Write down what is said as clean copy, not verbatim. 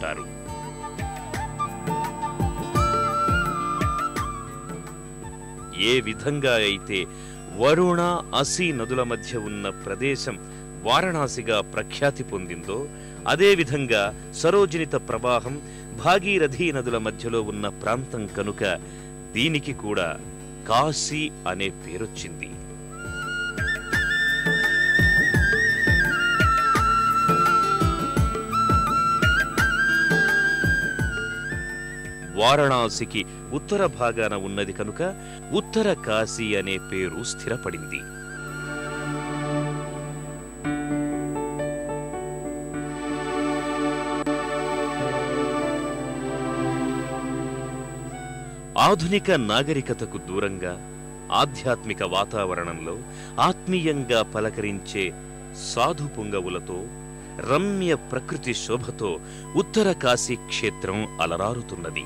ఉంటారు. ఏ విధంగా అయితే వరుణ, అసి నదుల మధ్య ఉన్న ప్రదేశం వారణాసిగా ప్రఖ్యాతి పొందిందో, అదేవిధంగా సరోజినిత ప్రవాహం భాగీరథీ నదుల మధ్యలో ఉన్న ప్రాంతం కనుక దీనికి కూడా కాశీ అనే పేరొచ్చింది. వారణాసికి ఉత్తర భాగాన ఉన్నది కనుక ఉత్తర కాశీ అనే పేరు స్థిరపడింది. ఆధునిక నాగరికతకు దూరంగా ఆధ్యాత్మిక వాతావరణంలో ఆత్మీయంగా పలకరించే సాధు పుంగవులతో, రమ్య ప్రకృతి శోభతో ఉత్తర కాశీ క్షేత్రం అలరారుతున్నది.